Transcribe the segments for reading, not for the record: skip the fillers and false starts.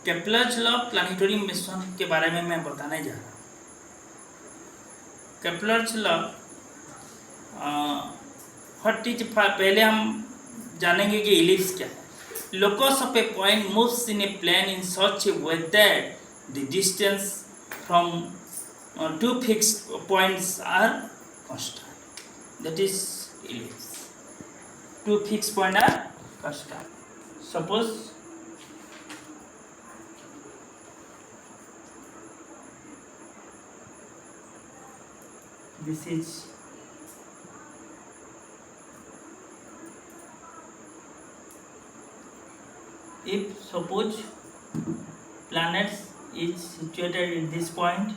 Kepler's law planetary mission के बारे में मैं बताने जा रहा हूँ। केपलर्स लॉ पहले हम जानेंगे कि इलिप्स क्या है। Locus of a point moves in a plane in such a way that the distance from two fixed points are constant. That is ellipse. Two fixed points are constant. Suppose this is if suppose planets is situated in this point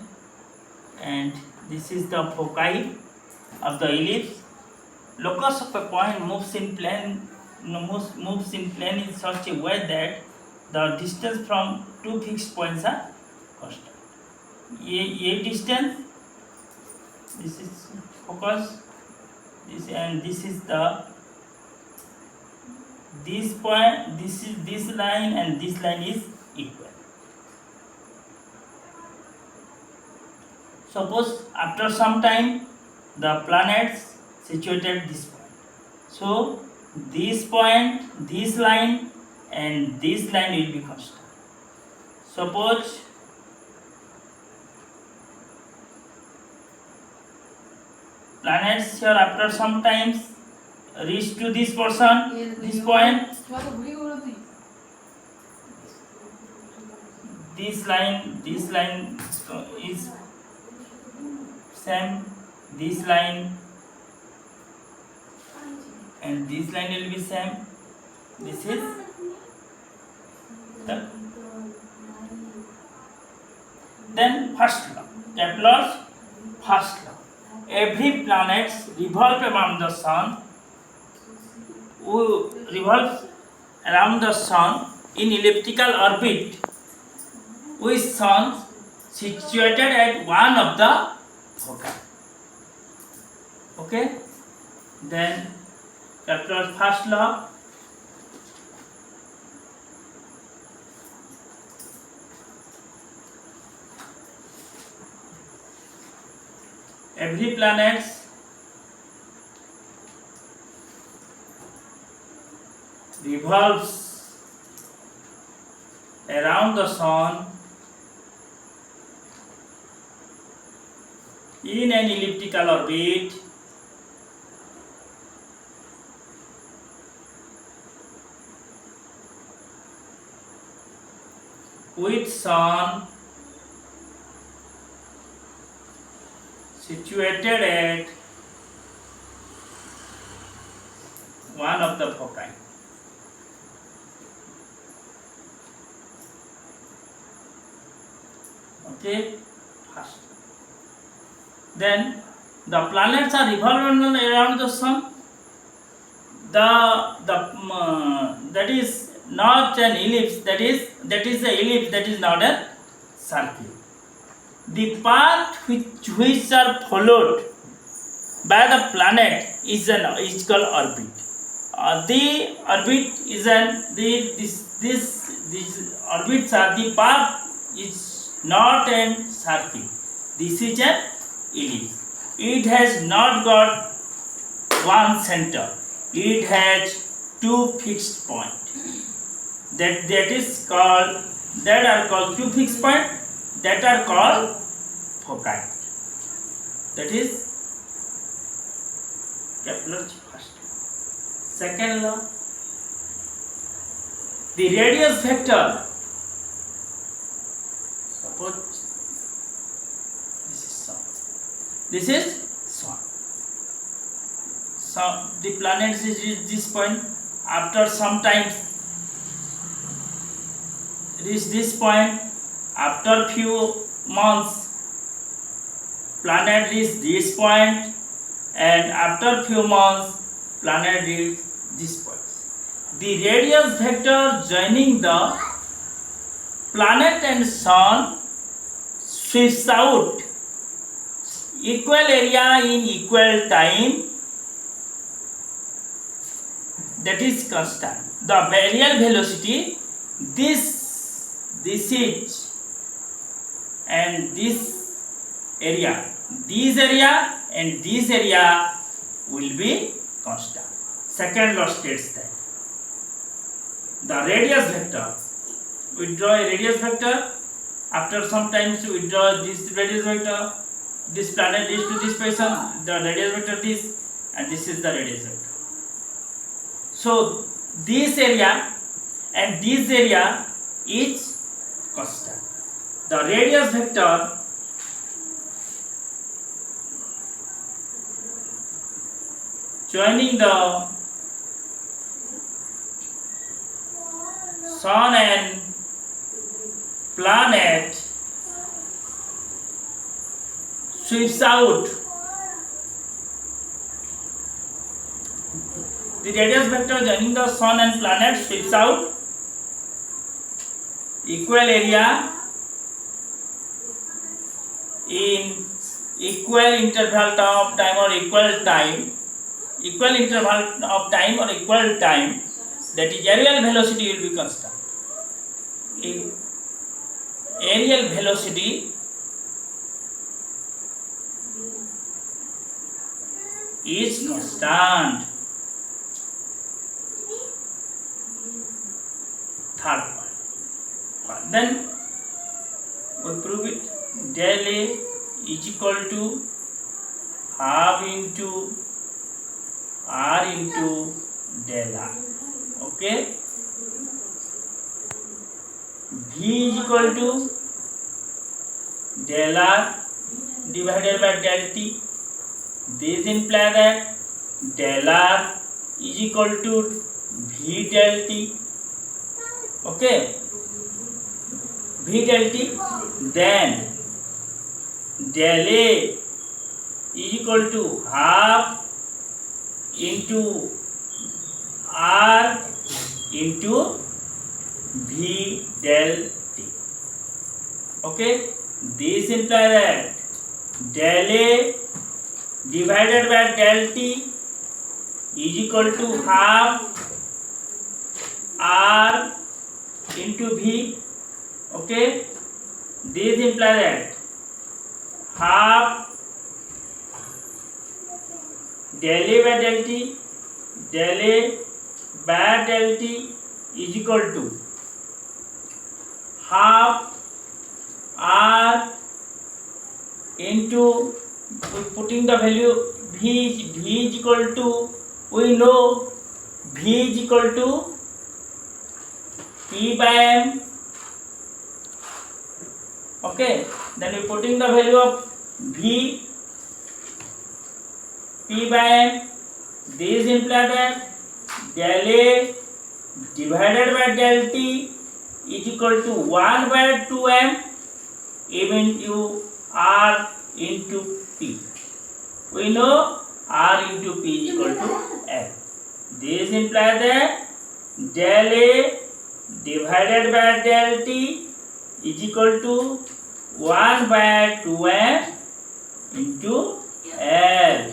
and this is the foci of the ellipse. Locus of a point moves in plane in such a way that the distance from two fixed points are constant. ये distance, this is focus, this and this is the this point, this is this line and this line is equal. Suppose after some time the planets situated this point. So this point, this line and this line will be constant. Suppose planets here after some times reach to this portion, this point, this line is same, this line and this line will be same. This is the then first law, Kepler's first law. Every planet revolves around the sun. Revolves around the sun in elliptical orbit with sun situated at one of the foci. Okay, then Kepler's first law. Every planet revolves around the sun in an elliptical orbit with sun situated at one of the foci. Okay, first. Then the planets are revolving around the sun. That is not an ellipse. That is the ellipse. That is not a circle. The path which are followed by the planet is called orbit. The orbit is these orbits are the path is not an circle. This is an ellipse. It has not got one center. It has two fixed points. That are called two fixed points. That are called foci. That is Kepler's first. Second law, the radius vector. Suppose this is sun. This is sun. So the planets is reach this point. After some time reach this point. After few months planet reach this point, and after few months planet reach this point. The radius vector joining the planet and sun sweeps out equal area in equal time. That is constant. The aerial velocity, this this is and this area and this area will be constant. Second law states that the radius vector, we draw a radius vector, after some time we draw this radius vector, this planet is to this position, the radius vector this, and this is the radius vector. So this area and this area is constant. The radius vector joining the sun and planet sweeps out the radius vector joining the sun and planet sweeps out equal area in equal interval of time or equal interval of time or equal time, that is aerial velocity will be constant. Aerial velocity is constant. Third point. Then we prove it. Del A is equal to half into R into del R. Okay. V is equal to del R divided by del T. This implies that del R is equal to V del T. Okay. V del T. Then del A is equal to half into R into V del T. Okay, this implies that del A divided by del T is equal to half R into V. Okay, this implies that half del A by del T, del A by del T is equal to half R into, putting the value V is equal to, we know V is equal to P by M. Okay, then we putting the value of V, P by M. This implies that del A divided by del T is equal to 1 by 2M into R into P. We know R into P is equal to M. This implies that del A divided by del T is equal to 1 by 2M into L.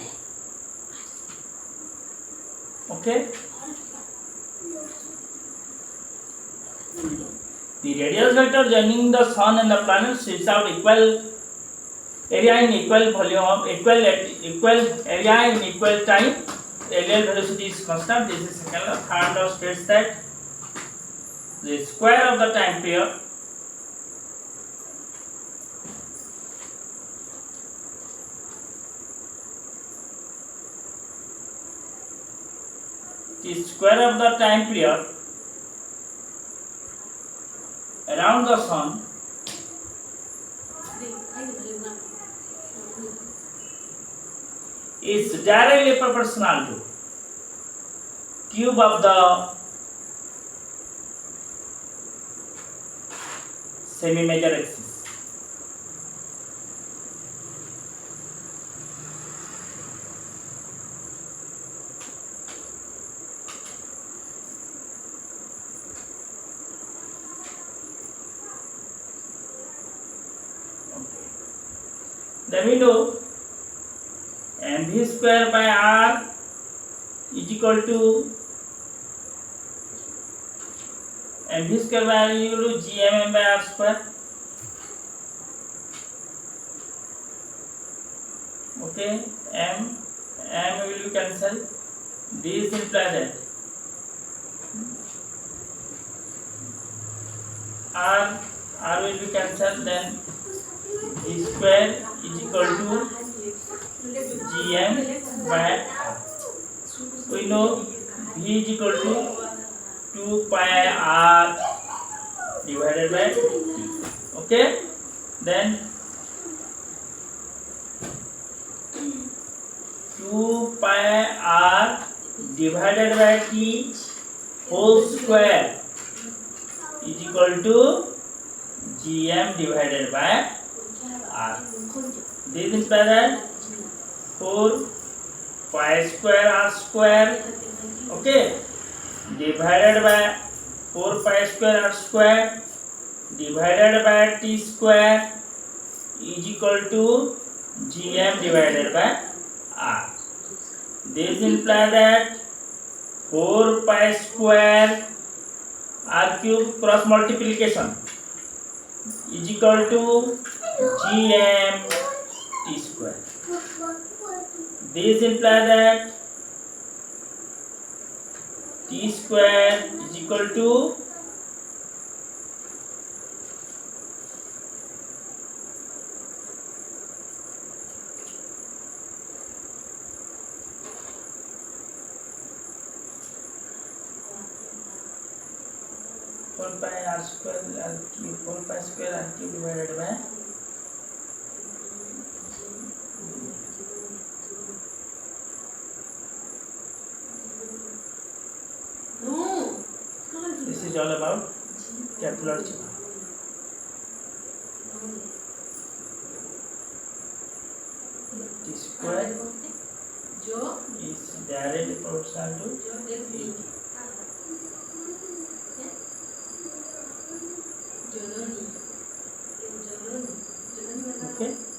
Okay. The radius vector joining the sun and the planet sweeps out equal area in equal volume of equal area in equal time. Aerial velocity is constant. This is second law. Third law states that the square of the time period around the sun is directly proportional to cube of the semi-major axis. Then we know mv square by r is equal to mv square by r is equal to gmm by r square. Okay, m will be cancelled. This implies that r will be cancelled, then v square is equal to gm by r. We know v is equal to 2 pi r divided by t. Okay, then 2 pi r divided by t whole square is equal to gm divided by r. This implies that 4 pi square r square, okay, divided by 4 pi square r square divided by t square is equal to gm divided by r. This implies that 4 pi square r cube cross multiplication is equal to gm t square. This implies that t square is equal to four pi r square r cube, 4 pi square r cube divided by this is all about Kepler theorem. T square is directly proportional to 80. Okay.